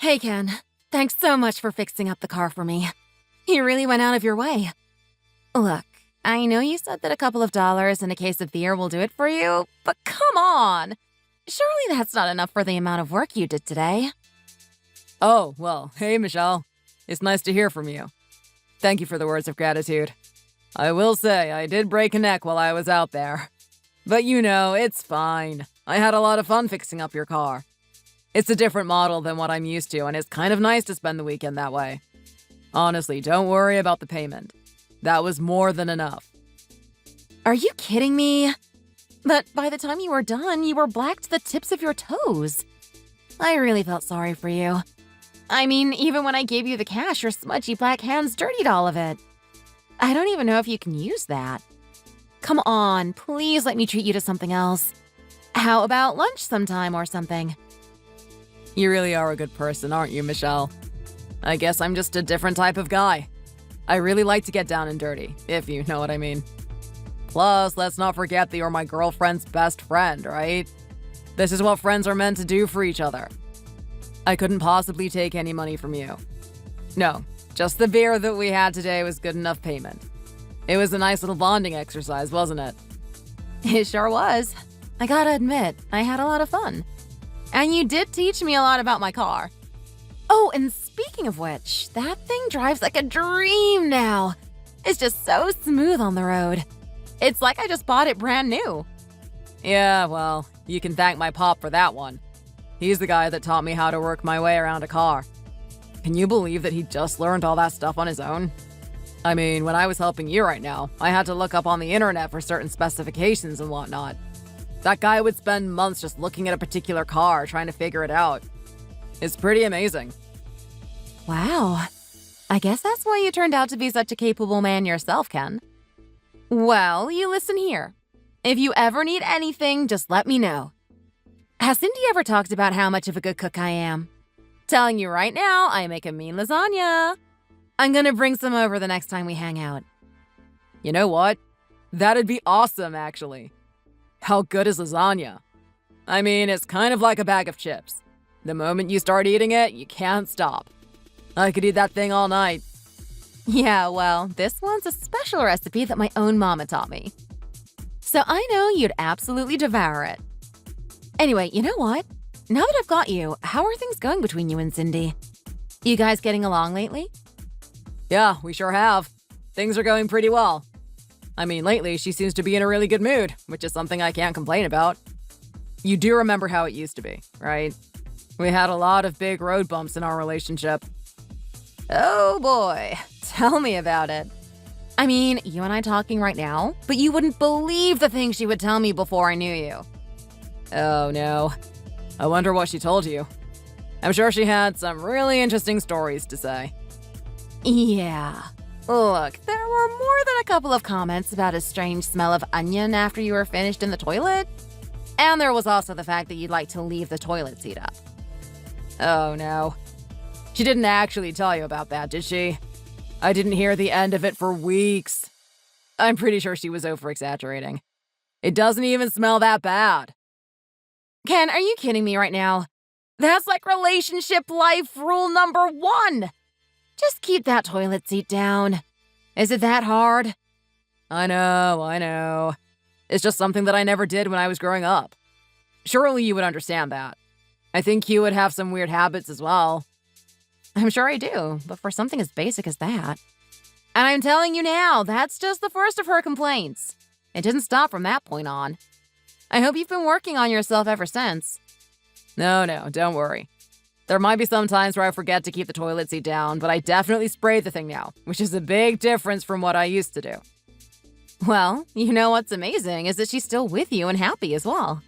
Hey, Ken. Thanks so much for fixing up the car for me. You really went out of your way. Look, I know you said that a couple of dollars and a case of beer will do it for you, but come on! Surely that's not enough for the amount of work you did today. Oh, well, hey, Michelle. It's nice to hear from you. Thank you for the words of gratitude. I will say, I did break a neck while I was out there. But you know, it's fine. I had a lot of fun fixing up your car. It's a different model than what I'm used to, and it's kind of nice to spend the weekend that way. Honestly, don't worry about the payment. That was more than enough. Are you kidding me? But by the time you were done, you were black to the tips of your toes. I really felt sorry for you. I mean, even when I gave you the cash, your smudgy black hands dirtied all of it. I don't even know if you can use that. Come on, please let me treat you to something else. How about lunch sometime or something? You really are a good person, aren't you, Michelle? I guess I'm just a different type of guy. I really like to get down and dirty, if you know what I mean. Plus, let's not forget that you're my girlfriend's best friend, right? This is what friends are meant to do for each other. I couldn't possibly take any money from you. No, just the beer that we had today was good enough payment. It was a nice little bonding exercise, wasn't it? It sure was. I gotta admit, I had a lot of fun. And you did teach me a lot about my car. Oh, and speaking of which, that thing drives like a dream now. It's just so smooth on the road. It's like I just bought it brand new. Yeah, well, you can thank my pop for that one. He's the guy that taught me how to work my way around a car. Can you believe that he just learned all that stuff on his own? I mean, when I was helping you right now, I had to look up on the internet for certain specifications and whatnot. That guy would spend months just looking at a particular car, trying to figure it out. It's pretty amazing. Wow. I guess that's why you turned out to be such a capable man yourself, Ken. Well, you listen here. If you ever need anything, just let me know. Has Cindy ever talked about how much of a good cook I am? Telling you right now, I make a mean lasagna. I'm gonna bring some over the next time we hang out. You know what? That'd be awesome, actually. How good is lasagna? I mean, it's kind of like a bag of chips. The moment you start eating it, you can't stop. I could eat that thing all night. Yeah, well, this one's a special recipe that my own mama taught me. So I know you'd absolutely devour it. Anyway, you know what? Now that I've got you, how are things going between you and Cindy? You guys getting along lately? Yeah, we sure have. Things are going pretty well. I mean, lately, she seems to be in a really good mood, which is something I can't complain about. You do remember how it used to be, right? We had a lot of big road bumps in our relationship. Oh boy, tell me about it. I mean, you and I talking right now, but you wouldn't believe the things she would tell me before I knew you. Oh no. I wonder what she told you. I'm sure she had some really interesting stories to say. Yeah. Look, there were more than a couple of comments about a strange smell of onion after you were finished in the toilet. And there was also the fact that you'd like to leave the toilet seat up. Oh no. She didn't actually tell you about that, did she? I didn't hear the end of it for weeks. I'm pretty sure she was over-exaggerating. It doesn't even smell that bad. Ken, are you kidding me right now? That's like relationship life rule number 1. Just keep that toilet seat down. Is it that hard? I know. It's just something that I never did when I was growing up. Surely you would understand that. I think you would have some weird habits as well. I'm sure I do, but for something as basic as that. And I'm telling you now, that's just the first of her complaints. It didn't stop from that point on. I hope you've been working on yourself ever since. No, don't worry. There might be some times where I forget to keep the toilet seat down, but I definitely spray the thing now, which is a big difference from what I used to do. Well, you know what's amazing is that she's still with you and happy as well.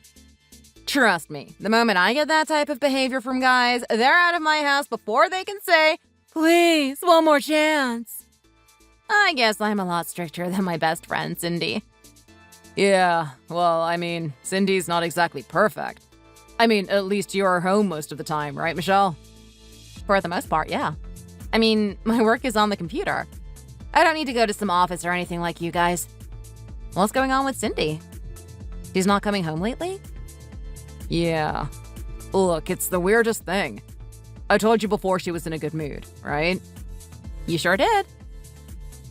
Trust me, the moment I get that type of behavior from guys, they're out of my house before they can say, "Please, one more chance." I guess I'm a lot stricter than my best friend, Cindy. Yeah, well, I mean, Cindy's not exactly perfect. I mean, at least you're home most of the time, right, Michelle? For the most part, yeah. I mean, my work is on the computer. I don't need to go to some office or anything like you guys. What's going on with Cindy? She's not coming home lately? Yeah. Look, it's the weirdest thing. I told you before she was in a good mood, right? You sure did.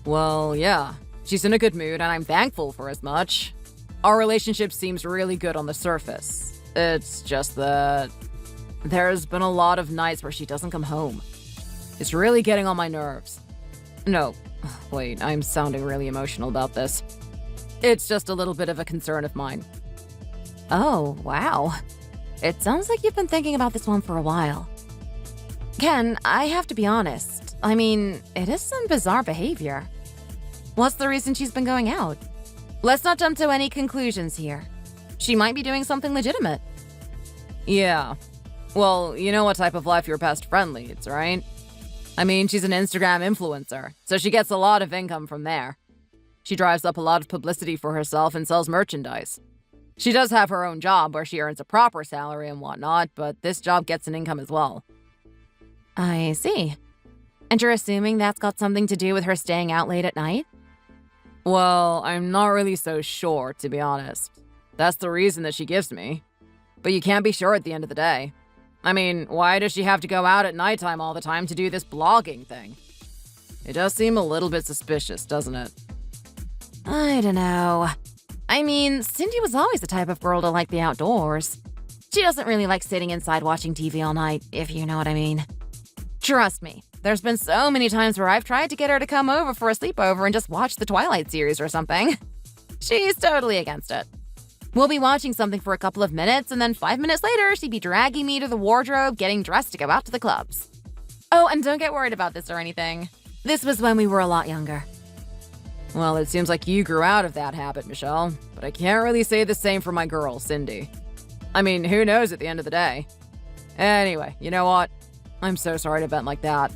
Well, yeah. She's in a good mood, and I'm thankful for as much. Our relationship seems really good on the surface. It's just that there's been a lot of nights where she doesn't come home. It's really getting on my nerves. No, wait, I'm sounding really emotional about this. It's just a little bit of a concern of mine. Oh, wow. It sounds like you've been thinking about this one for a while. Ken, I have to be honest. I mean, it is some bizarre behavior. What's the reason she's been going out? Let's not jump to any conclusions here. She might be doing something legitimate. Yeah. Well, you know what type of life your best friend leads, right? I mean, she's an Instagram influencer, so she gets a lot of income from there. She drives up a lot of publicity for herself and sells merchandise. She does have her own job where she earns a proper salary and whatnot, but this job gets an income as well. I see. And you're assuming that's got something to do with her staying out late at night? Well, I'm not really so sure, to be honest. That's the reason that she gives me. But you can't be sure at the end of the day. I mean, why does she have to go out at nighttime all the time to do this blogging thing? It does seem a little bit suspicious, doesn't it? I don't know. I mean, Cindy was always the type of girl to like the outdoors. She doesn't really like sitting inside watching TV all night, if you know what I mean. Trust me, there's been so many times where I've tried to get her to come over for a sleepover and just watch the Twilight series or something. She's totally against it. We'll be watching something for a couple of minutes, and then 5 minutes later, she'd be dragging me to the wardrobe, getting dressed to go out to the clubs. Oh, and don't get worried about this or anything. This was when we were a lot younger. Well, it seems like you grew out of that habit, Michelle, but I can't really say the same for my girl, Cindy. I mean, who knows at the end of the day? Anyway, you know what? I'm so sorry to vent like that.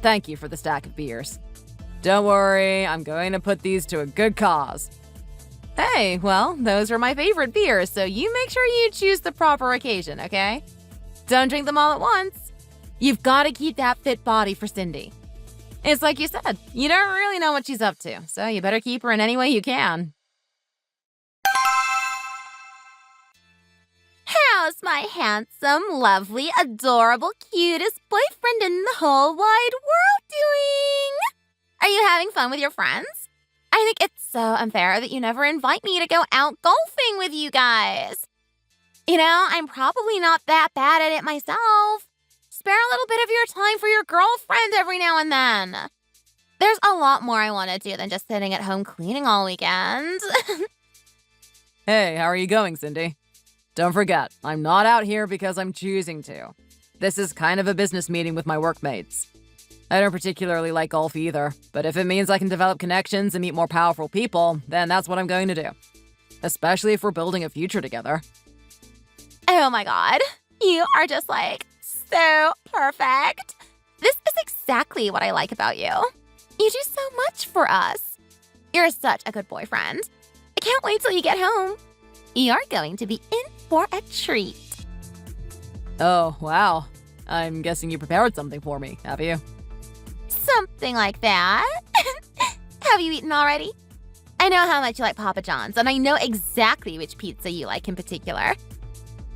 Thank you for the stack of beers. Don't worry, I'm going to put these to a good cause. Hey, well, those are my favorite beers, so you make sure you choose the proper occasion, okay? Don't drink them all at once. You've got to keep that fit body for Cindy. It's like you said, you don't really know what she's up to, so you better keep her in any way you can. How's my handsome, lovely, adorable, cutest boyfriend in the whole wide world doing? Are you having fun with your friends? I think it's so unfair that you never invite me to go out golfing with you guys. You know, I'm probably not that bad at it myself. Spare a little bit of your time for your girlfriend every now and then. There's a lot more I want to do than just sitting at home cleaning all weekend. Hey, how are you going, Cindy? Don't forget, I'm not out here because I'm choosing to. This is kind of a business meeting with my workmates. I don't particularly like golf either, but if it means I can develop connections and meet more powerful people, then that's what I'm going to do. Especially if we're building a future together. Oh my god, you are just like so perfect. This is exactly what I like about you. You do so much for us. You're such a good boyfriend. I can't wait till you get home. You're going to be in for a treat. Oh, wow. I'm guessing you prepared something for me, have you? Something like that. Have you eaten already? I know how much you like Papa John's, and I know exactly which pizza you like in particular.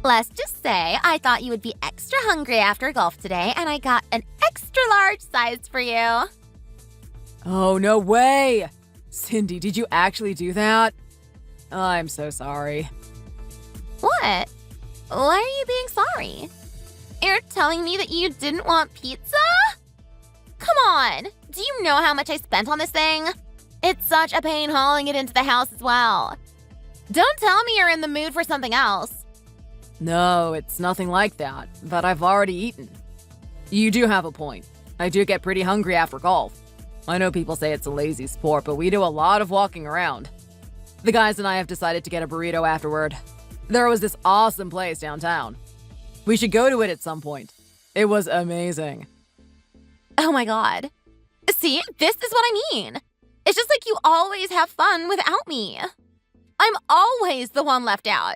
Let's just say I thought you would be extra hungry after golf today, and I got an extra large size for you. Oh, no way! Cindy, did you actually do that? I'm so sorry. What? Why are you being sorry? You're telling me that you didn't want pizza? Come on! Do you know how much I spent on this thing? It's such a pain hauling it into the house as well. Don't tell me you're in the mood for something else. No, it's nothing like that, but I've already eaten. You do have a point. I do get pretty hungry after golf. I know people say it's a lazy sport, but we do a lot of walking around. The guys and I have decided to get a burrito afterward. There was this awesome place downtown. We should go to it at some point. It was amazing. Oh my god. See, this is what I mean. It's just like you always have fun without me. I'm always the one left out.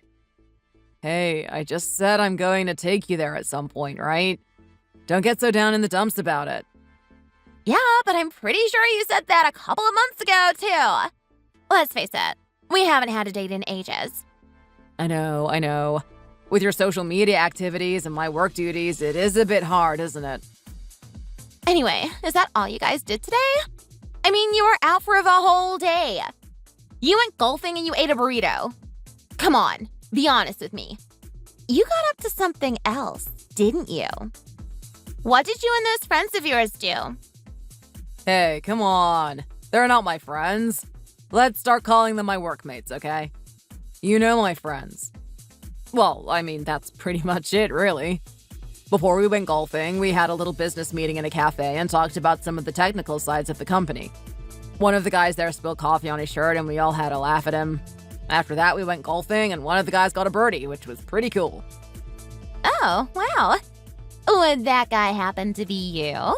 Hey, I just said I'm going to take you there at some point, right? Don't get so down in the dumps about it. Yeah, but I'm pretty sure you said that a couple of months ago, too. Let's face it, we haven't had a date in ages. I know. With your social media activities and my work duties, it is a bit hard, isn't it? Anyway, is that all you guys did today? I mean, you were out for the whole day. You went golfing and you ate a burrito. Come on, be honest with me. You got up to something else, didn't you? What did you and those friends of yours do? Hey, come on. They're not my friends. Let's start calling them my workmates, okay? You know my friends. Well, I mean, that's pretty much it, really. Before we went golfing, we had a little business meeting in a cafe and talked about some of the technical sides of the company. One of the guys there spilled coffee on his shirt and we all had a laugh at him. After that, we went golfing and one of the guys got a birdie, which was pretty cool. Oh, wow. Would that guy happen to be you?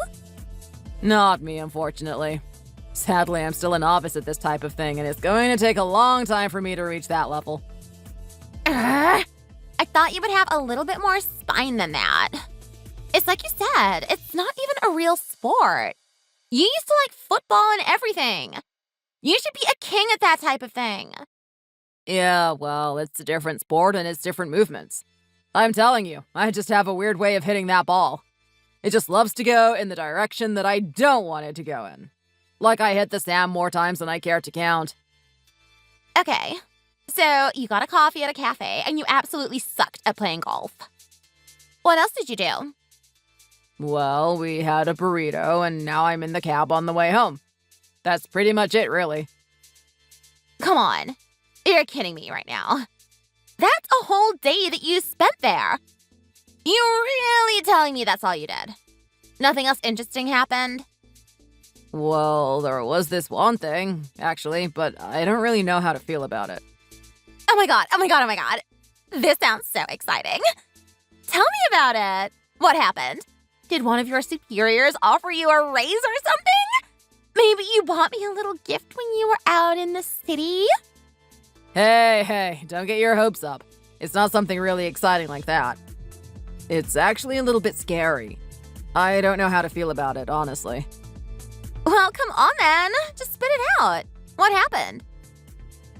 Not me, unfortunately. Sadly, I'm still a novice at this type of thing and it's going to take a long time for me to reach that level. I thought you would have a little bit more spine than that. It's like you said, it's not even a real sport. You used to like football and everything. You should be a king at that type of thing. Yeah, well, it's a different sport and it's different movements. I'm telling you, I just have a weird way of hitting that ball. It just loves to go in the direction that I don't want it to go in. Like I hit the sand more times than I care to count. Okay, so you got a coffee at a cafe and you absolutely sucked at playing golf. What else did you do? Well, we had a burrito and now I'm in the cab on the way home. That's pretty much it, really. Come on, you're kidding me right now. That's a whole day that you spent there. You're really telling me that's all you did? Nothing else interesting happened? Well, there was this one thing, actually, but I don't really know how to feel about it. Oh my god, oh my god, oh my god. This sounds so exciting. Tell me about it. What happened? Did one of your superiors offer you a raise or something? Maybe you bought me a little gift when you were out in the city? Hey, don't get your hopes up. It's not something really exciting like that. It's actually a little bit scary. I don't know how to feel about it, honestly. Well, come on then. Just spit it out. What happened?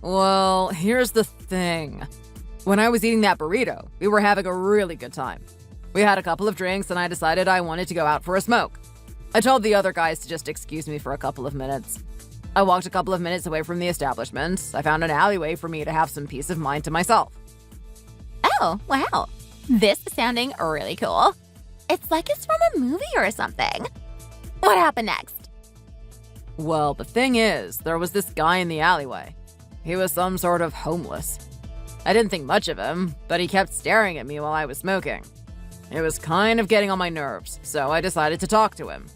Well, here's the thing. When I was eating that burrito, we were having a really good time. We had a couple of drinks and I decided I wanted to go out for a smoke. I told the other guys to just excuse me for a couple of minutes. I walked a couple of minutes away from the establishment. I found an alleyway for me to have some peace of mind to myself. Oh, wow. This is sounding really cool. It's like it's from a movie or something. What happened next? Well, the thing is, there was this guy in the alleyway. He was some sort of homeless. I didn't think much of him, but he kept staring at me while I was smoking. It was kind of getting on my nerves, so I decided to talk to him.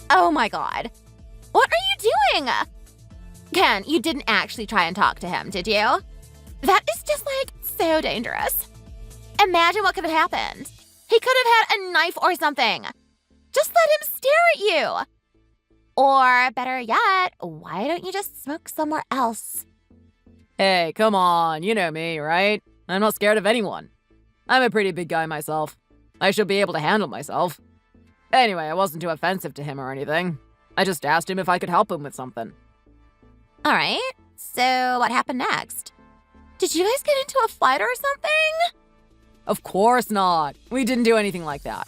Oh my god. What are you doing? Ken, you didn't actually try and talk to him, did you? That is just like so dangerous. Imagine what could have happened. He could have had a knife or something. Just let him stare at you. Or better yet, why don't you just smoke somewhere else? Hey, come on, you know me, right? I'm not scared of anyone. I'm a pretty big guy myself. I should be able to handle myself. Anyway, I wasn't too offensive to him or anything. I just asked him if I could help him with something. All right, so what happened next? Did you guys get into a fight or something? Of course not. We didn't do anything like that.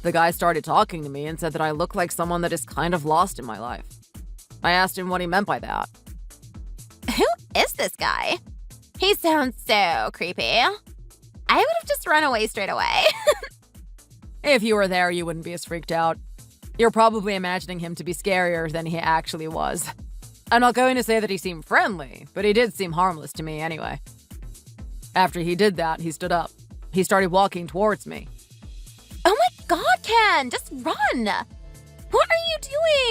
The guy started talking to me and said that I look like someone that is kind of lost in my life. I asked him what he meant by that. Who is this guy? He sounds so creepy. I would have just run away straight away. If you were there, you wouldn't be as freaked out. You're probably imagining him to be scarier than he actually was. I'm not going to say that he seemed friendly, but he did seem harmless to me anyway. After he did that, he stood up. He started walking towards me. Oh my god, Ken, just run! What are you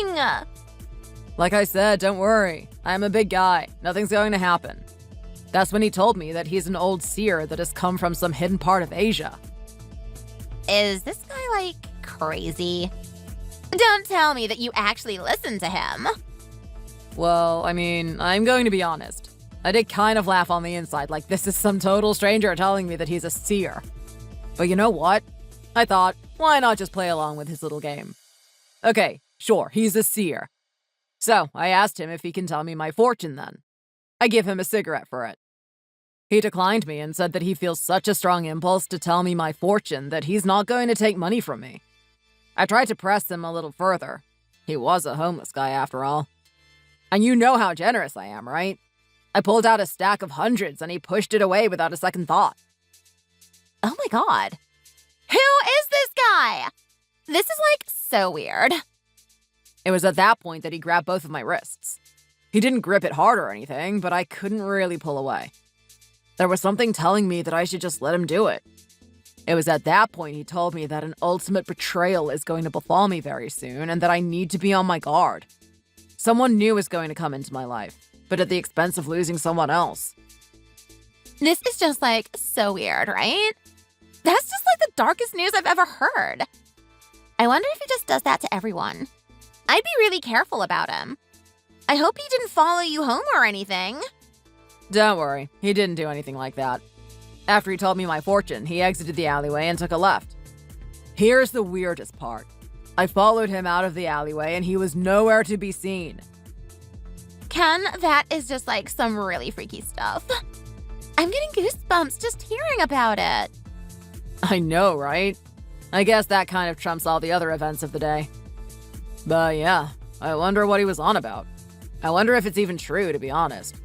doing? Like I said, don't worry. I'm a big guy. Nothing's going to happen. That's when he told me that he's an old seer that has come from some hidden part of Asia. Is this guy, like, crazy? Don't tell me that you actually listened to him. Well, I mean, I'm going to be honest. I did kind of laugh on the inside, like this is some total stranger telling me that he's a seer. But you know what? I thought, why not just play along with his little game? Okay, sure, he's a seer. So I asked him if he can tell me my fortune then. I give him a cigarette for it. He declined me and said that he feels such a strong impulse to tell me my fortune that he's not going to take money from me. I tried to press him a little further. He was a homeless guy after all. And you know how generous I am, right? I pulled out a stack of hundreds and he pushed it away without a second thought. Oh my god. Who is this guy? This is like so weird. It was at that point that he grabbed both of my wrists. He didn't grip it hard or anything, but I couldn't really pull away. There was something telling me that I should just let him do it. It was at that point he told me that an ultimate betrayal is going to befall me very soon and that I need to be on my guard. Someone new is going to come into my life, but at the expense of losing someone else. This is just like so weird, right? That's just like the darkest news I've ever heard. I wonder if he just does that to everyone. I'd be really careful about him. I hope he didn't follow you home or anything. Don't worry, he didn't do anything like that. After he told me my fortune, he exited the alleyway and took a left. Here's the weirdest part. I followed him out of the alleyway and he was nowhere to be seen. Ken, that is just like some really freaky stuff. I'm getting goosebumps just hearing about it. I know, right? I guess that kind of trumps all the other events of the day. But yeah, I wonder what he was on about. I wonder if it's even true, to be honest.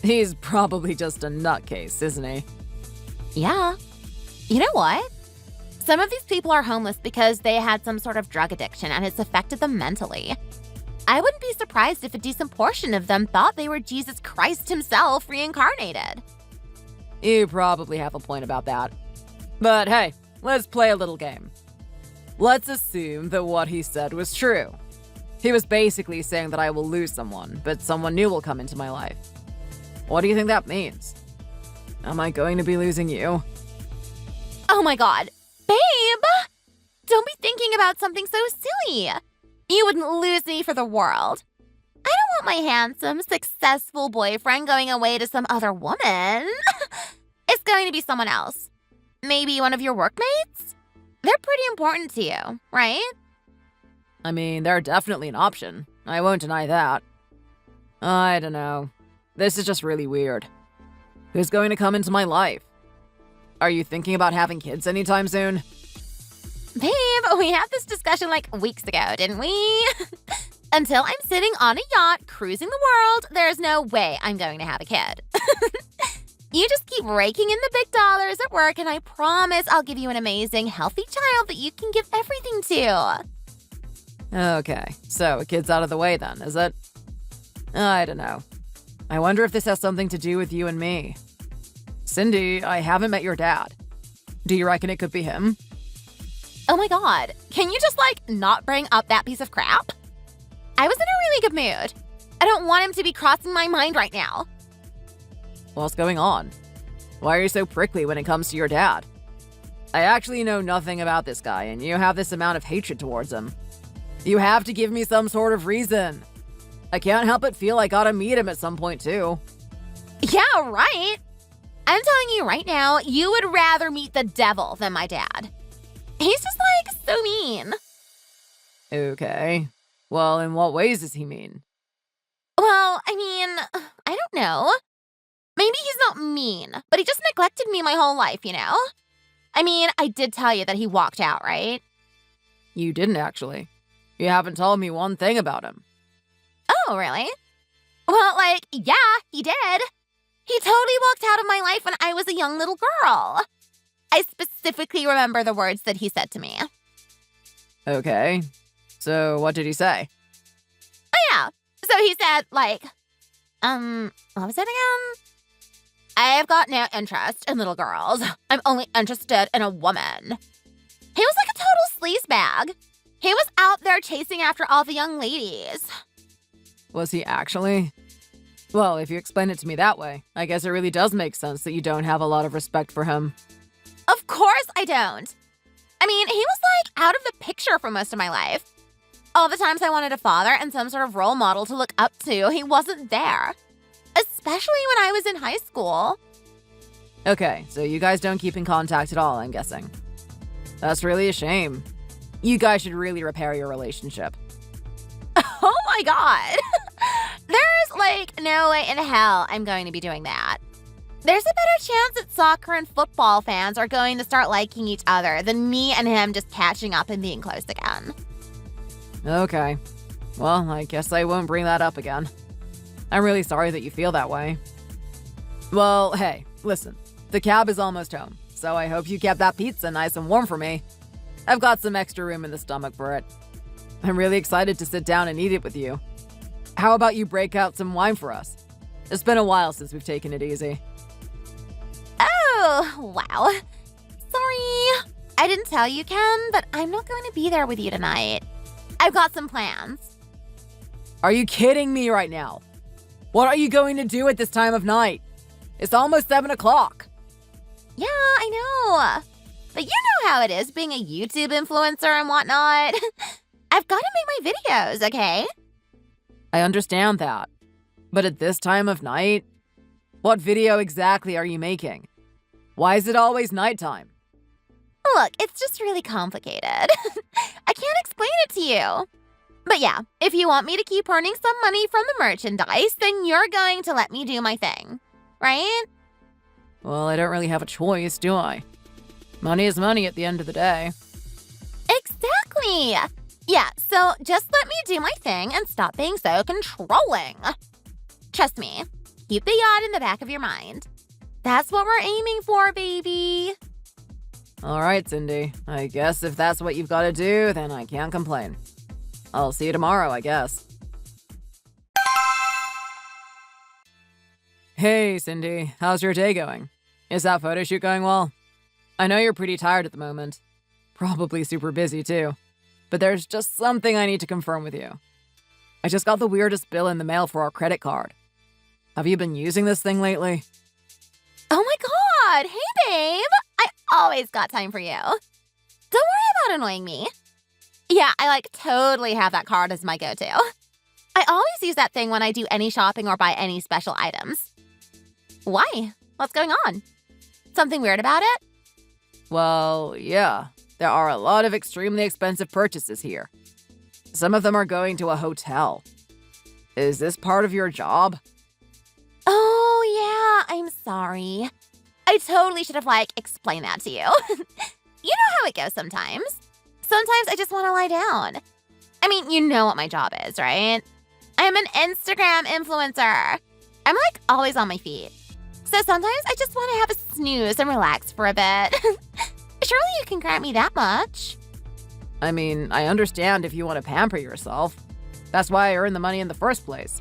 He's probably just a nutcase, isn't he? Yeah. You know what? Some of these people are homeless because they had some sort of drug addiction and it's affected them mentally. I wouldn't be surprised if a decent portion of them thought they were Jesus Christ himself reincarnated. You probably have a point about that. But hey, let's play a little game. Let's assume that what he said was true. He was basically saying that I will lose someone, but someone new will come into my life. What do you think that means? Am I going to be losing you? Oh my god. Babe! Don't be thinking about something so silly. You wouldn't lose me for the world. I don't want my handsome, successful boyfriend going away to some other woman. It's going to be someone else. Maybe one of your workmates? They're pretty important to you, right? I mean, they're definitely an option. I won't deny that. I don't know. This is just really weird. Who's going to come into my life? Are you thinking about having kids anytime soon? Babe, we had this discussion like weeks ago, didn't we? Until I'm sitting on a yacht cruising the world, there's no way I'm going to have a kid. You just keep raking in the big dollars at work and I promise I'll give you an amazing, healthy child that you can give everything to. Okay, so a kid's out of the way then, is it? I don't know. I wonder if this has something to do with you and me. Cindy, I haven't met your dad. Do you reckon it could be him? Oh my god, can you just like not bring up that piece of crap? I was in a really good mood. I don't want him to be crossing my mind right now. What's going on? Why are you so prickly when it comes to your dad? I actually know nothing about this guy and you have this amount of hatred towards him. You have to give me some sort of reason. I can't help but feel I gotta meet him at some point too. Yeah, right. I'm telling you right now, you would rather meet the devil than my dad. He's just like so mean. Okay. Well, in what ways is he mean? Well, I mean, I don't know. Maybe he's not mean, but he just neglected me my whole life, you know? I mean, I did tell you that he walked out, right? You didn't actually. You haven't told me one thing about him. Oh, really? Well, like, yeah, he did. He totally walked out of my life when I was a young little girl. I specifically remember the words that he said to me. Okay. So what did he say? Oh, yeah. So he said, like, what was it again? I have got no interest in little girls. I'm only interested in a woman. He was like a total sleazebag. He was out there chasing after all the young ladies. Was he actually? Well, if you explain it to me that way, I guess it really does make sense that you don't have a lot of respect for him. Of course I don't. I mean, he was like out of the picture for most of my life. All the times I wanted a father and some sort of role model to look up to, he wasn't there. Especially when I was in high school. Okay, so you guys don't keep in contact at all, I'm guessing. That's really a shame. You guys should really repair your relationship. Oh my god. There's like no way in hell I'm going to be doing that. There's a better chance that soccer and football fans are going to start liking each other than me and him just catching up and being close again. Okay. Well, I guess I won't bring that up again. I'm really sorry that you feel that way. Well, hey, listen. The cab is almost home, so I hope you kept that pizza nice and warm for me. I've got some extra room in the stomach for it. I'm really excited to sit down and eat it with you. How about you break out some wine for us? It's been a while since we've taken it easy. Oh, wow. Sorry. I didn't tell you, Ken, but I'm not going to be there with you tonight. I've got some plans. Are you kidding me right now? What are you going to do at this time of night? It's almost 7 o'clock. Yeah, I know. But you know how it is being a YouTube influencer and whatnot. I've got to make my videos, okay? I understand that. But at this time of night, what video exactly are you making? Why is it always nighttime? Look, it's just really complicated. I can't explain it to you. But yeah, if you want me to keep earning some money from the merchandise, then you're going to let me do my thing, right? Well, I don't really have a choice, do I? Money is money at the end of the day. Exactly. Yeah, so just let me do my thing and stop being so controlling. Trust me, keep the yacht in the back of your mind. That's what we're aiming for, baby. All right, Cindy. I guess if that's what you've got to do, then I can't complain. I'll see you tomorrow, I guess. Hey, Cindy. How's your day going? Is that photo shoot going well? I know you're pretty tired at the moment. Probably super busy, too. But there's just something I need to confirm with you. I just got the weirdest bill in the mail for our credit card. Have you been using this thing lately? Oh my god! Hey, babe! I always got time for you. Don't worry about annoying me. Yeah, I totally have that card as my go-to. I always use that thing when I do any shopping or buy any special items. Why? What's going on? Something weird about it? Well, yeah. There are a lot of extremely expensive purchases here. Some of them are going to a hotel. Is this part of your job? Oh, yeah, I'm sorry. I totally should have, explained that to you. You know how it goes sometimes. Sometimes I just want to lie down. I mean, you know what my job is, right? I'm an Instagram influencer. I'm, always on my feet. So sometimes I just want to have a snooze and relax for a bit. Surely you can grant me that much. I mean, I understand if you want to pamper yourself. That's why I earn the money in the first place.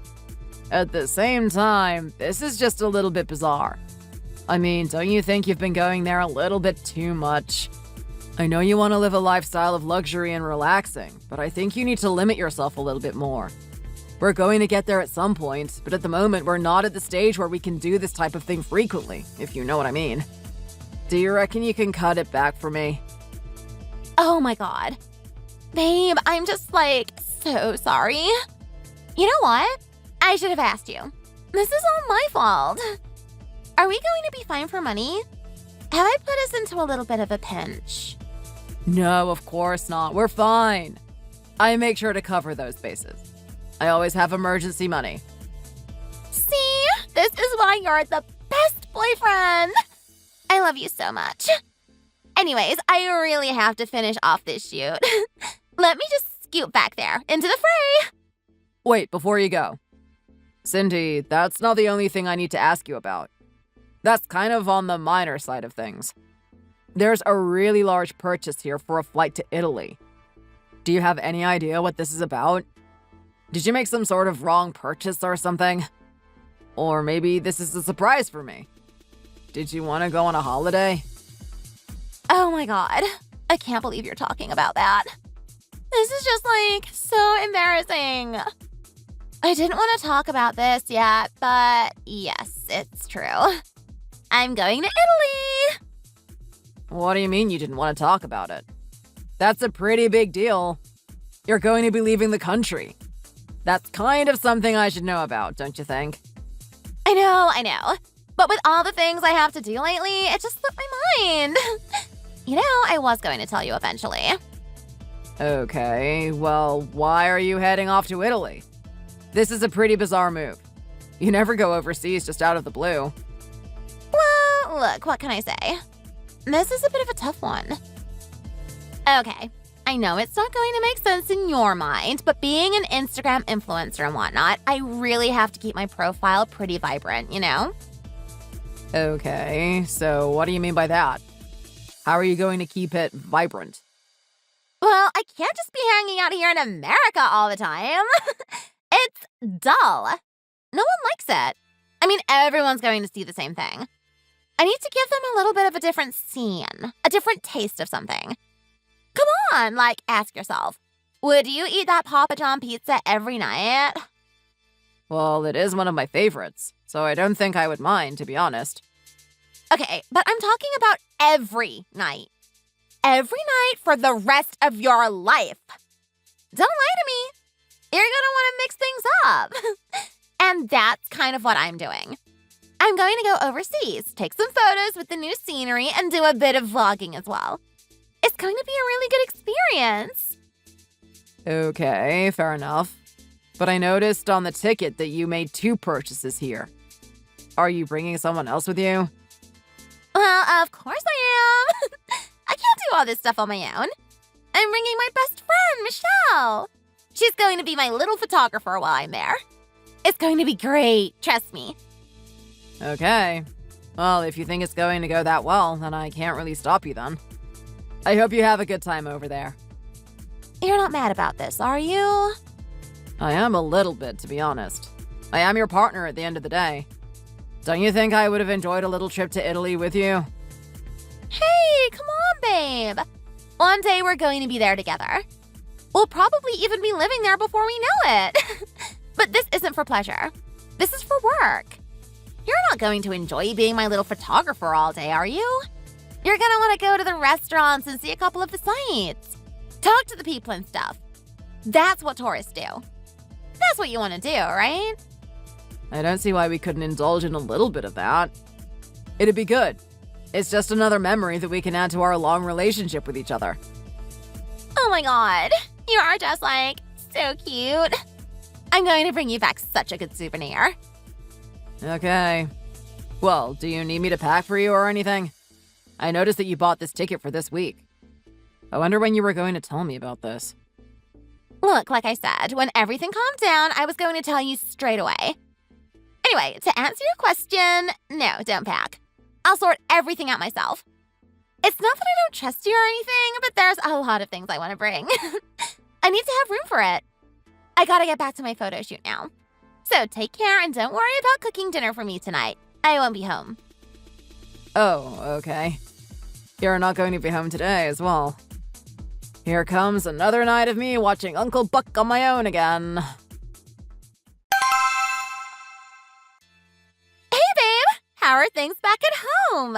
At the same time, this is just a little bit bizarre. I mean, don't you think you've been going there a little bit too much? I know you want to live a lifestyle of luxury and relaxing, but I think you need to limit yourself a little bit more. We're going to get there at some point, but at the moment we're not at the stage where we can do this type of thing frequently, if you know what I mean. Do you reckon you can cut it back for me? Oh my god. Babe, I'm just so sorry. You know what? I should have asked you. This is all my fault. Are we going to be fine for money? Have I put us into a little bit of a pinch? No, of course not. We're fine. I make sure to cover those bases. I always have emergency money. See? This is why you're the best boyfriend. I love you so much. Anyways, I really have to finish off this shoot. Let me just scoot back there into the fray. Wait, before you go. Cindy, that's not the only thing I need to ask you about. That's kind of on the minor side of things. There's a really large purchase here for a flight to Italy. Do you have any idea what this is about? Did you make some sort of wrong purchase or something? Or maybe this is a surprise for me. Did you want to go on a holiday? Oh my god. I can't believe you're talking about that. This is just so embarrassing. I didn't want to talk about this yet, but yes, it's true. I'm going to Italy! What do you mean you didn't want to talk about it? That's a pretty big deal. You're going to be leaving the country. That's kind of something I should know about, don't you think? I know. But with all the things I have to do lately, it just slipped my mind. You know, I was going to tell you eventually. Okay, well, why are you heading off to Italy? This is a pretty bizarre move. You never go overseas just out of the blue. look, what can I say? This is a bit of a tough one. Okay, I know it's not going to make sense in your mind, but being an Instagram influencer and whatnot, I really have to keep my profile pretty vibrant, you know? Okay, so what do you mean by that? How are you going to keep it vibrant? Well, I can't just be hanging out here in America all the time. It's dull. No one likes it. I mean, everyone's going to see the same thing. I need to give them a little bit of a different scene, a different taste of something. Come on, like, ask yourself, would you eat that Papa John pizza every night? Well, it is one of my favorites, so I don't think I would mind, to be honest. Okay, but I'm talking about every night. Every night for the rest of your life. Don't lie to me. You're gonna want to mix things up. And that's kind of what I'm doing. I'm going to go overseas, take some photos with the new scenery, and do a bit of vlogging as well. It's going to be a really good experience. Okay, fair enough. But I noticed on the ticket that you made 2 purchases here. Are you bringing someone else with you? Well, of course I am. I can't do all this stuff on my own. I'm bringing my best friend, Michelle. She's going to be my little photographer while I'm there. It's going to be great, trust me. Okay. Well, if you think it's going to go that well, then I can't really stop you then. I hope you have a good time over there. You're not mad about this, are you? I am a little bit, to be honest. I am your partner at the end of the day. Don't you think I would have enjoyed a little trip to Italy with you? Hey, come on, babe. One day we're going to be there together. We'll probably even be living there before we know it. But this isn't for pleasure. This is for work. You're not going to enjoy being my little photographer all day, are you? You're gonna want to go to the restaurants and see a couple of the sights. Talk to the people and stuff. That's what tourists do. That's what you want to do, right? I don't see why we couldn't indulge in a little bit of that. It'd be good. It's just another memory that we can add to our long relationship with each other. Oh my god, you are just like so cute. I'm going to bring you back such a good souvenir. Okay. Well, do you need me to pack for you or anything? I noticed that you bought this ticket for this week. I wonder when you were going to tell me about this. Look, like I said, when everything calmed down, I was going to tell you straight away. Anyway, to answer your question, no, don't pack. I'll sort everything out myself. It's not that I don't trust you or anything, but there's a lot of things I want to bring. I need to have room for it. I gotta get back to my photo shoot now. So take care and don't worry about cooking dinner for me tonight. I won't be home. Oh, okay. You're not going to be home today as well. Here comes another night of me watching Uncle Buck on my own again. Hey, babe! How are things back at home?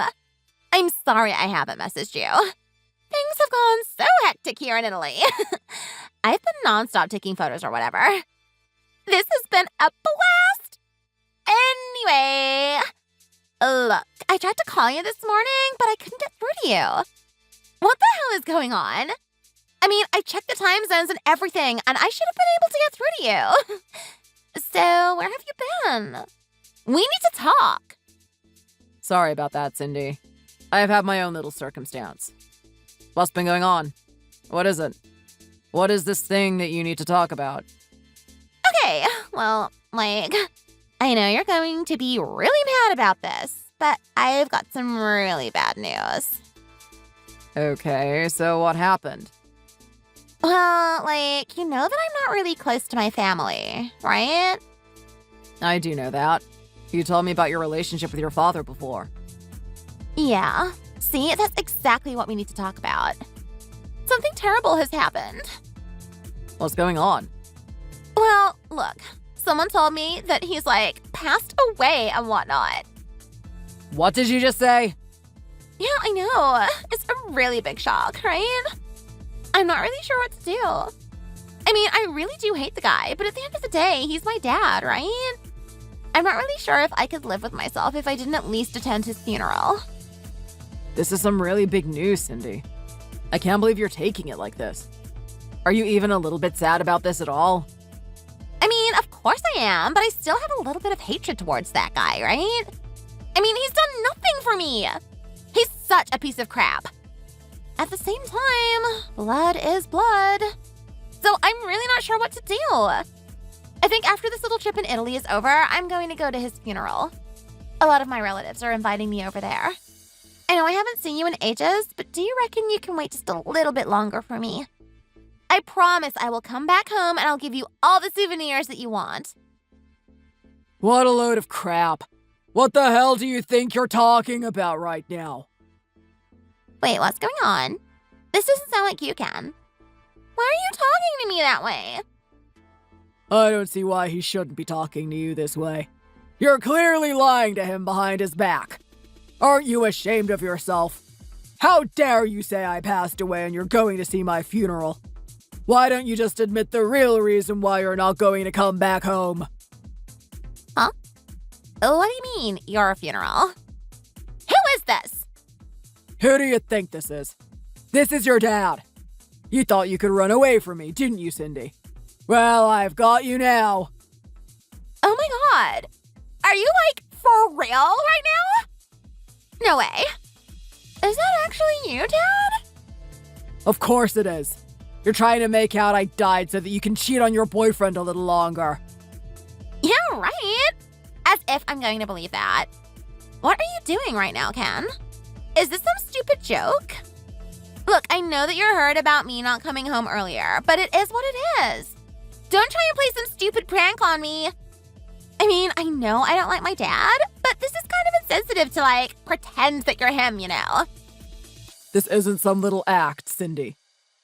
I'm sorry I haven't messaged you. Things have gone so hectic here in Italy. I've been nonstop taking photos or whatever. This has been a blast! Anyway, look, I tried to call you this morning, but I couldn't get through to you. What the hell is going on? I mean, I checked the time zones and everything, and I should have been able to get through to you. So, where have you been? We need to talk. Sorry about that, Cindy. I have had my own little circumstance. What's been going on? What is it? What is this thing that you need to talk about? Okay, well, like, I know you're going to be really mad about this, but I've got some really bad news. Okay, so what happened? Well, like, you know that I'm not really close to my family, right? I do know that. You told me about your relationship with your father before. Yeah. See, that's exactly what we need to talk about. Something terrible has happened. What's going on? Well, look, someone told me that he's, like, passed away and whatnot. What did you just say? Yeah, I know. It's a really big shock, right? I'm not really sure what to do. I mean, I really do hate the guy, but at the end of the day, he's my dad, right? I'm not really sure if I could live with myself if I didn't at least attend his funeral. This is some really big news, Cindy. I can't believe you're taking it like this. Are you even a little bit sad about this at all? I mean, of course I am, but I still have a little bit of hatred towards that guy, right? I mean, he's done nothing for me. He's such a piece of crap. At the same time, blood is blood. So I'm really not sure what to do. I think after this little trip in Italy is over, I'm going to go to his funeral. A lot of my relatives are inviting me over there. I know I haven't seen you in ages, but do you reckon you can wait just a little bit longer for me? I promise I will come back home and I'll give you all the souvenirs that you want. What a load of crap. What the hell do you think you're talking about right now? Wait, what's going on? This doesn't sound like you, Ken. Why are you talking to me that way? I don't see why he shouldn't be talking to you this way. You're clearly lying to him behind his back. Aren't you ashamed of yourself? How dare you say I passed away and you're going to see my funeral? Why don't you just admit the real reason why you're not going to come back home? Huh? What do you mean, your funeral? Who is this? Who do you think this is? This is your dad. You thought you could run away from me, didn't you, Cindy? Well, I've got you now. Oh my god. Are you, for real right now? No way. Is that actually you, Dad? Of course it is. You're trying to make out I died so that you can cheat on your boyfriend a little longer. Yeah, right. As if I'm going to believe that. What are you doing right now, Ken? Is this some stupid joke? Look, I know that you're hurt about me not coming home earlier, but it is what it is. Don't try and play some stupid prank on me. I mean, I know I don't like my dad, but this is kind of insensitive to, pretend that you're him, you know? This isn't some little act, Cindy.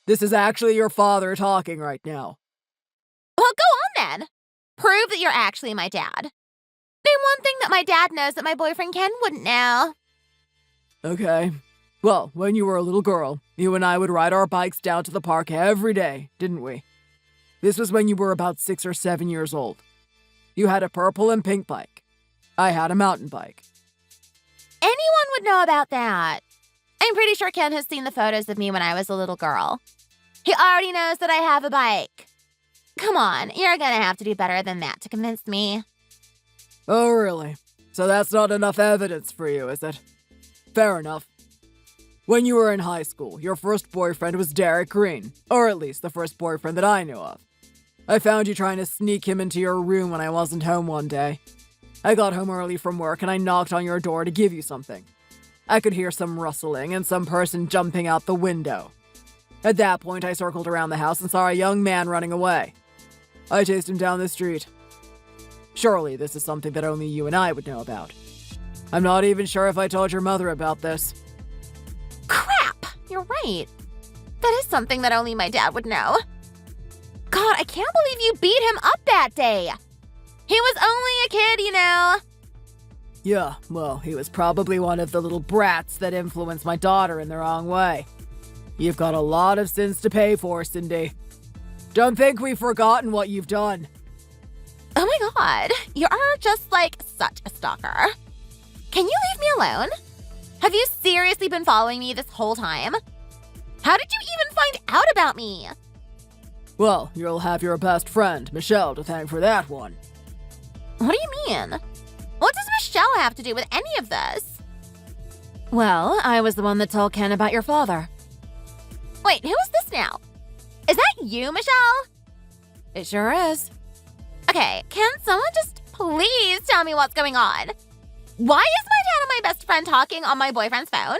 This is actually your father talking right now. Well, go on then. Prove that you're actually my dad. Name one thing that my dad knows that my boyfriend Ken wouldn't know. Okay. Well, when you were a little girl, you and I would ride our bikes down to the park every day, didn't we? This was when you were about 6 or 7 years old. You had a purple and pink bike. I had a mountain bike. Anyone would know about that. I'm pretty sure Ken has seen the photos of me when I was a little girl. He already knows that I have a bike. Come on, you're gonna have to do better than that to convince me. Oh, really? So that's not enough evidence for you, is it? Fair enough. When you were in high school, your first boyfriend was Derek Green, or at least the first boyfriend that I knew of. I found you trying to sneak him into your room when I wasn't home one day. I got home early from work and I knocked on your door to give you something. I could hear some rustling and some person jumping out the window. At that point, I circled around the house and saw a young man running away. I chased him down the street. Surely this is something that only you and I would know about. I'm not even sure if I told your mother about this. Crap! You're right. That is something that only my dad would know. God, I can't believe you beat him up that day. He was only a kid, you know. Yeah, well, he was probably one of the little brats that influenced my daughter in the wrong way. You've got a lot of sins to pay for, Cindy. Don't think we've forgotten what you've done. Oh my god, you are just such a stalker. Can you leave me alone? Have you seriously been following me this whole time? How did you even find out about me? Well, you'll have your best friend, Michelle, to thank for that one. What do you mean? What does Michelle have to do with any of this? Well, I was the one that told Ken about your father. Wait, who is this now? Is that you, Michelle? It sure is. Okay, can someone just please tell me what's going on? Why is my dad and my best friend talking on my boyfriend's phone?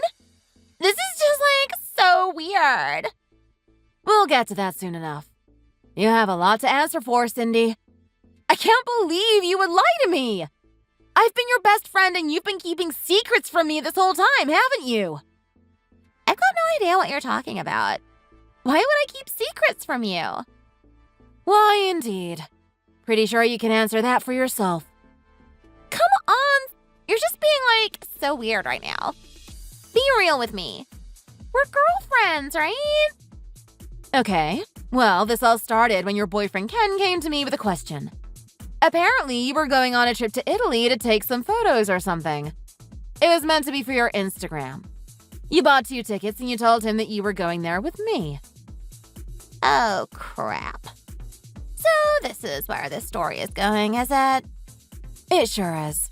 This is just so weird. We'll get to that soon enough. You have a lot to answer for, Cindy. I can't believe you would lie to me. I've been your best friend and you've been keeping secrets from me this whole time, haven't you? I've got no idea what you're talking about. Why would I keep secrets from you? Why, indeed. Pretty sure you can answer that for yourself. Come on. You're just being, so weird right now. Be real with me. We're girlfriends, right? Okay. Well, this all started when your boyfriend Ken came to me with a question. Apparently, you were going on a trip to Italy to take some photos or something. It was meant to be for your Instagram. You bought 2 tickets and you told him that you were going there with me. Oh, crap. So this is where this story is going, is it? It sure is.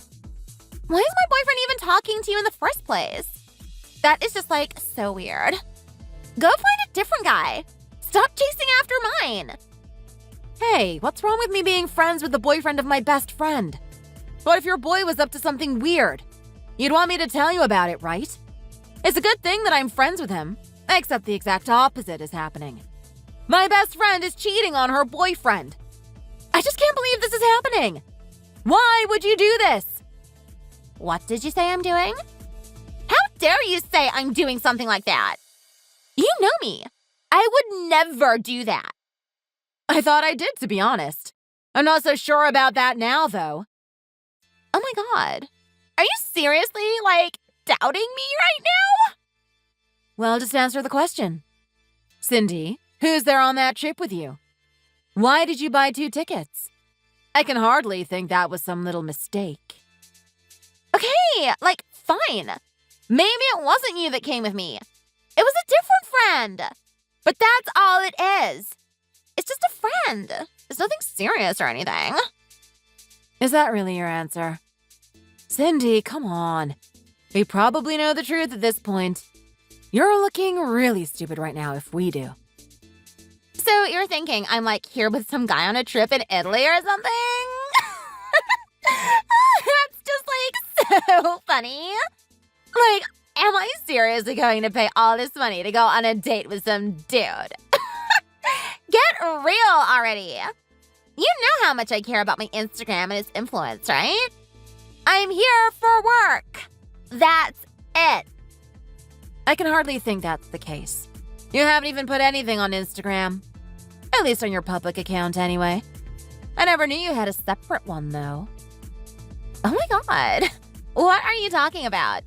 Why is my boyfriend even talking to you in the first place. That is just like so weird. Go find a different guy. Stop chasing after mine. Hey, what's wrong with me being friends with the boyfriend of my best friend? What if your boy was up to something weird? You'd want me to tell you about it, right? It's a good thing that I'm friends with him, except the exact opposite is happening. My best friend is cheating on her boyfriend. I just can't believe this is happening. Why would you do this? What did you say I'm doing? How dare you say I'm doing something like that? You know me. I would never do that. I thought I did, to be honest. I'm not so sure about that now, though. Oh my God. Are you seriously, doubting me right now? Well, just answer the question. Cindy, who's there on that trip with you? Why did you buy 2 tickets? I can hardly think that was some little mistake. Okay, fine. Maybe it wasn't you that came with me. It was a different friend. But that's all it is. It's just a friend. It's nothing serious or anything. Is that really your answer? Cindy, come on. We probably know the truth at this point. You're looking really stupid right now if we do. So you're thinking I'm here with some guy on a trip in Italy or something? That's just so funny. Am I seriously going to pay all this money to go on a date with some dude? Get real already. You know how much I care about my Instagram and its influence, right? I'm here for work. That's it. I can hardly think that's the case. You haven't even put anything on Instagram. At least on your public account, anyway. I never knew you had a separate one, though. Oh my God. What are you talking about?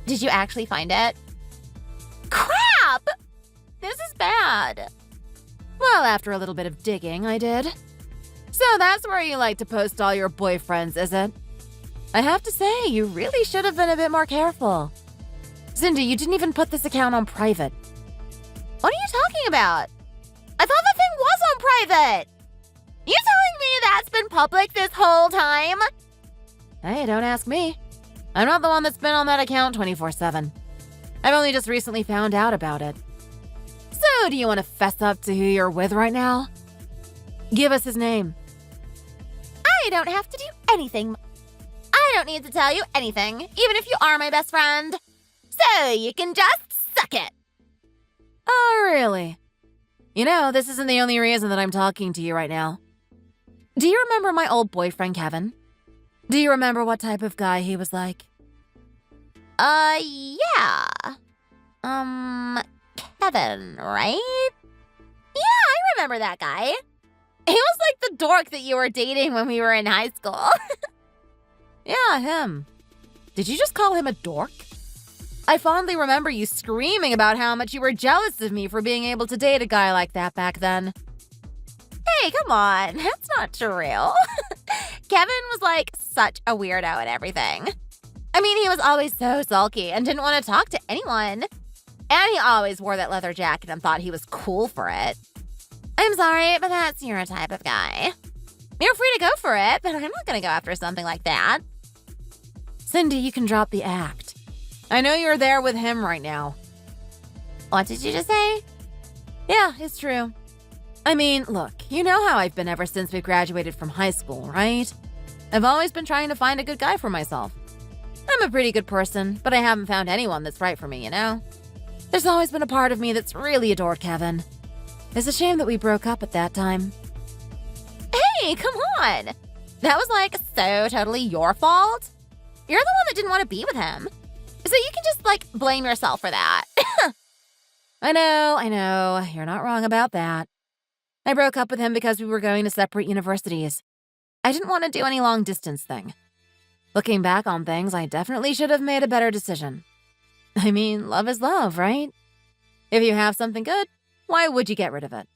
Did you actually find it? Crap! This is bad. Well, after a little bit of digging, I did. So that's where you like to post all your boyfriends, is it? I have to say, you really should have been a bit more careful. Cindy, you didn't even put this account on private. What are you talking about? I thought the thing was on private. You telling me that's been public this whole time? Hey, don't ask me. I'm not the one that's been on that account 24/7. I've only just recently found out about it. So, do you want to fess up to who you're with right now? Give us his name. I don't have to do anything. I don't need to tell you anything, even if you are my best friend. So, you can just suck it. Oh, really? You know, this isn't the only reason that I'm talking to you right now. Do you remember my old boyfriend, Kevin? Do you remember what type of guy he was like? Yeah. Kevin, right? Yeah, I remember that guy. He was like the dork that you were dating when we were in high school. Yeah, him. Did you just call him a dork? I fondly remember you screaming about how much you were jealous of me for being able to date a guy like that back then. Hey, come on. That's not true. Kevin was such a weirdo and everything. I mean, he was always so sulky and didn't want to talk to anyone. And he always wore that leather jacket and thought he was cool for it. I'm sorry, but that's your type of guy. You're free to go for it, but I'm not going to go after something like that. Cindy, you can drop the act. I know you're there with him right now. What did you just say? Yeah, it's true. I mean, look, you know how I've been ever since we graduated from high school, right? I've always been trying to find a good guy for myself. I'm a pretty good person, but I haven't found anyone that's right for me, you know? There's always been a part of me that's really adored Kevin. It's a shame that we broke up at that time. Hey, come on. That was so totally your fault. You're the one that didn't want to be with him. So you can just blame yourself for that. I know. You're not wrong about that. I broke up with him because we were going to separate universities. I didn't want to do any long distance thing. Looking back on things, I definitely should have made a better decision. I mean, love is love, right? If you have something good, why would you get rid of it?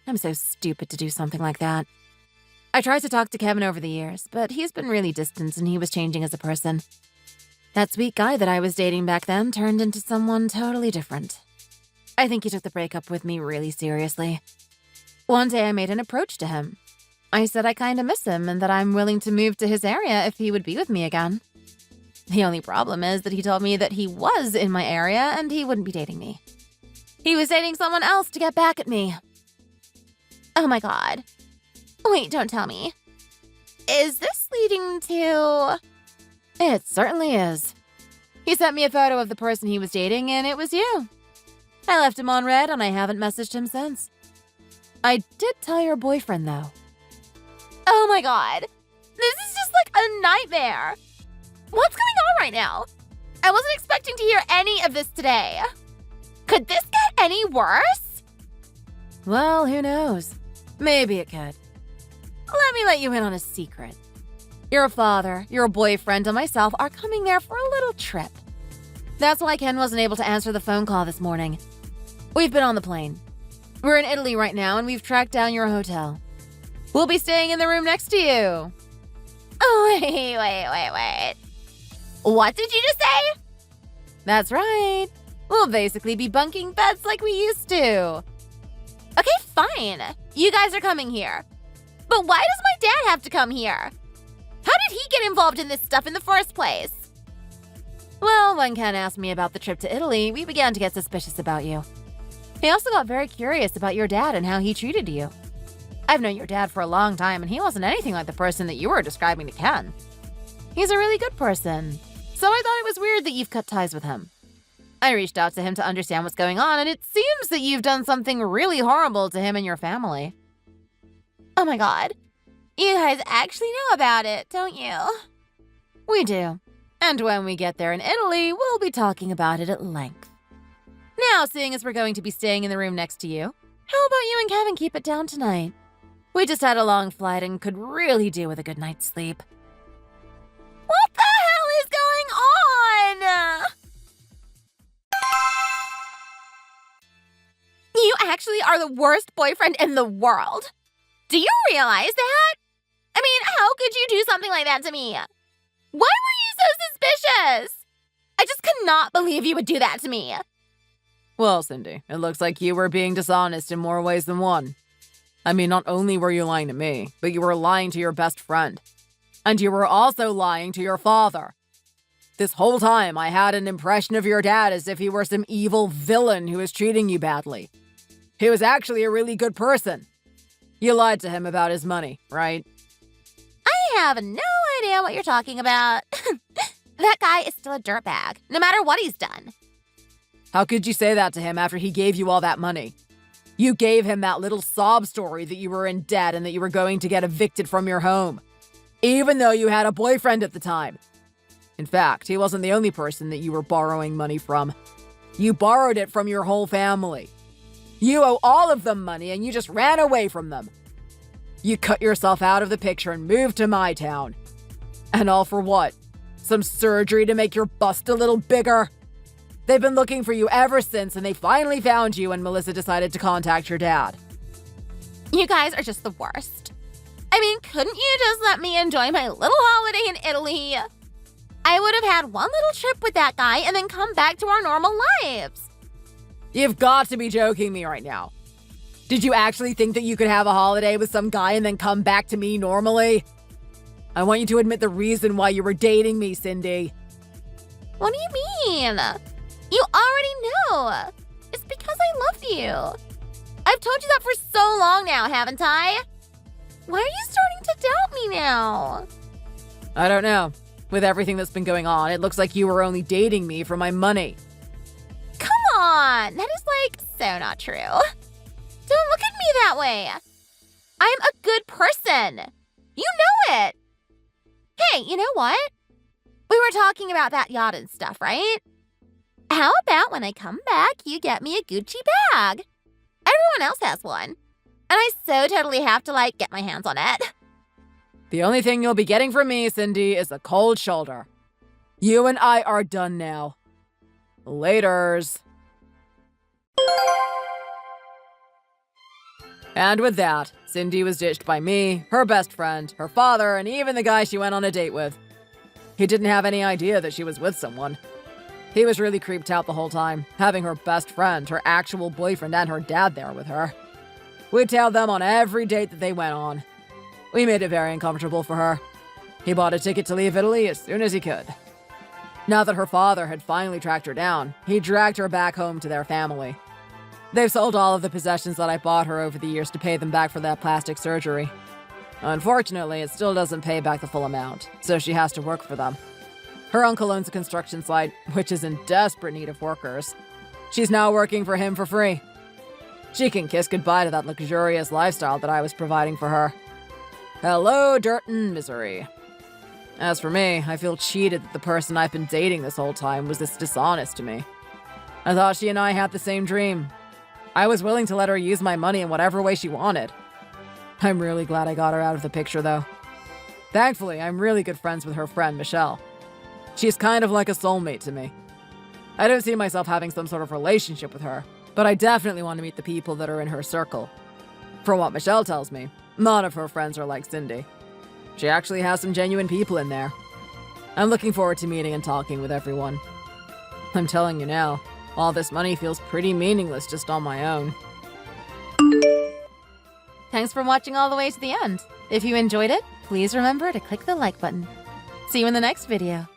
I'm so stupid to do something like that. I tried to talk to Kevin over the years, but he's been really distant and he was changing as a person. That sweet guy that I was dating back then turned into someone totally different. I think he took the breakup with me really seriously. One day I made an approach to him. I said I kinda miss him and that I'm willing to move to his area if he would be with me again. The only problem is that he told me that he was in my area and he wouldn't be dating me. He was dating someone else to get back at me. Oh my god. Wait, don't tell me. Is this leading to... It certainly is. He sent me a photo of the person he was dating, and it was you. I left him on red, and I haven't messaged him since. I did tell your boyfriend, though. Oh my god. This is just like a nightmare. What's going on right now? I wasn't expecting to hear any of this today. Could this get any worse? Well, who knows? Maybe it could. Let me let you in on a secret. Your father, your boyfriend, and myself are coming there for a little trip. That's why Ken wasn't able to answer the phone call this morning. We've been on the plane. We're in Italy right now, and we've tracked down your hotel. We'll be staying in the room next to you. Oh, wait. What did you just say? That's right. We'll basically be bunking beds like we used to. Okay, fine. You guys are coming here. But why does my dad have to come here? How did he get involved in this stuff in the first place? Well, when Ken asked me about the trip to Italy, we began to get suspicious about you. He also got very curious about your dad and how he treated you. I've known your dad for a long time, and he wasn't anything like the person that you were describing to Ken. He's a really good person, so I thought it was weird that you've cut ties with him. I reached out to him to understand what's going on, and it seems that you've done something really horrible to him and your family. Oh my god. You guys actually know about it, don't you? We do. And when we get there in Italy, we'll be talking about it at length. Now, seeing as we're going to be staying in the room next to you, how about you and Kevin keep it down tonight? We just had a long flight and could really do with a good night's sleep. What the hell is going on? You actually are the worst boyfriend in the world. Do you realize that? I mean, how could you do something like that to me? Why were you so suspicious? I just cannot believe you would do that to me. Well, Cindy, it looks like you were being dishonest in more ways than one. I mean, not only were you lying to me, but you were lying to your best friend. And you were also lying to your father. This whole time, I had an impression of your dad as if he were some evil villain who was treating you badly. He was actually a really good person. You lied to him about his money, right? I have no idea what you're talking about. That guy is still a dirtbag, no matter what he's done. How could you say that to him after he gave you all that money? You gave him that little sob story that you were in debt and that you were going to get evicted from your home, even though you had a boyfriend at the time. In fact, he wasn't the only person that you were borrowing money from. You borrowed it from your whole family. You owe all of them money and you just ran away from them. You cut yourself out of the picture and moved to my town. And all for what? Some surgery to make your bust a little bigger? They've been looking for you ever since, and they finally found you when Melissa decided to contact your dad. You guys are just the worst. I mean, couldn't you just let me enjoy my little holiday in Italy? I would have had one little trip with that guy and then come back to our normal lives. You've got to be joking me right now. Did you actually think that you could have a holiday with some guy and then come back to me normally? I want you to admit the reason why you were dating me, Cindy. What do you mean? You already know. It's because I love you. I've told you that for so long now, haven't I? Why are you starting to doubt me now? I don't know. With everything that's been going on, it looks like you were only dating me for my money. Come on. That is so not true. Don't look at me that way. I'm a good person. You know it. Hey, you know what? We were talking about that yacht and stuff, right? How about when I come back, you get me a Gucci bag? Everyone else has one. And I so totally have to, get my hands on it. The only thing you'll be getting from me, Cindy, is a cold shoulder. You and I are done now. Laters. And with that, Cindy was ditched by me, her best friend, her father, and even the guy she went on a date with. He didn't have any idea that she was with someone. He was really creeped out the whole time, having her best friend, her actual boyfriend, and her dad there with her. We tailed them on every date that they went on. We made it very uncomfortable for her. He bought a ticket to leave Italy as soon as he could. Now that her father had finally tracked her down, he dragged her back home to their family. They've sold all of the possessions that I bought her over the years to pay them back for that plastic surgery. Unfortunately, it still doesn't pay back the full amount, so she has to work for them. Her uncle owns a construction site, which is in desperate need of workers. She's now working for him for free. She can kiss goodbye to that luxurious lifestyle that I was providing for her. Hello, dirt and misery. As for me, I feel cheated that the person I've been dating this whole time was this dishonest to me. I thought she and I had the same dream. I was willing to let her use my money in whatever way she wanted. I'm really glad I got her out of the picture, though. Thankfully, I'm really good friends with her friend, Michelle. She's kind of like a soulmate to me. I don't see myself having some sort of relationship with her, but I definitely want to meet the people that are in her circle. From what Michelle tells me, none of her friends are like Cindy. She actually has some genuine people in there. I'm looking forward to meeting and talking with everyone. I'm telling you now, all this money feels pretty meaningless just on my own. Thanks for watching all the way to the end. If you enjoyed it, please remember to click the like button. See you in the next video.